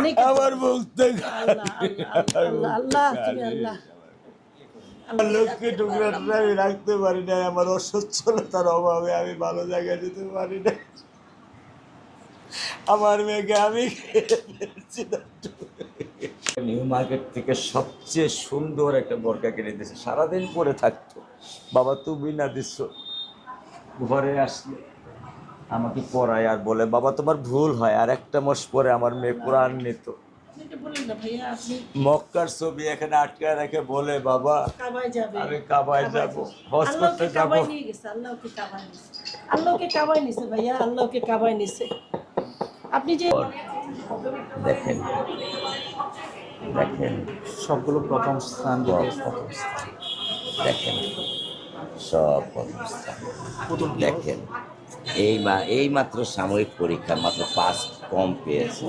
অনেক আমার মুখ থেকে আল্লাহ আল্লাহ আল্লাহ তুমি আল্লাহ আমার লক্ষ্মী টুকরাটা আমি রাখতে পারি না, আমার অসচ্ছলতার অভাবে আমি ভালো জায়গায় যেতে পারি না। আমার মেয়েকে আমি নিউ মার্কেট থেকে সবচেয়ে সুন্দর একটা বোরকা কিনে দিয়েছে, সারাদিন পরে থাকতো। বাবা তুমি না দিচ্ছ, ঘরে আসলে আমাকে পড়ায় আর বলে বাবা তোমার ভুল হয়, আর একটা মাস পরে আমার মেয়ে কোরআন নিত। মক্কার ছবি এখানে আটকায় রেখে বলে বাবা আমি কাবায় যাব, হজ করতে যাব। আল্লাহকে কাবায় নিছে ভাইয়া, আল্লাহকে কাবায় নিছে। আপনি যে দেখেন দেখেন সবগুলো প্রথম স্থান দিতে দেখেন সব প্রথম স্থান। দেখেন এই মাত্র সাময়িক পরীক্ষা মাত্র 5 কম পেয়েছে,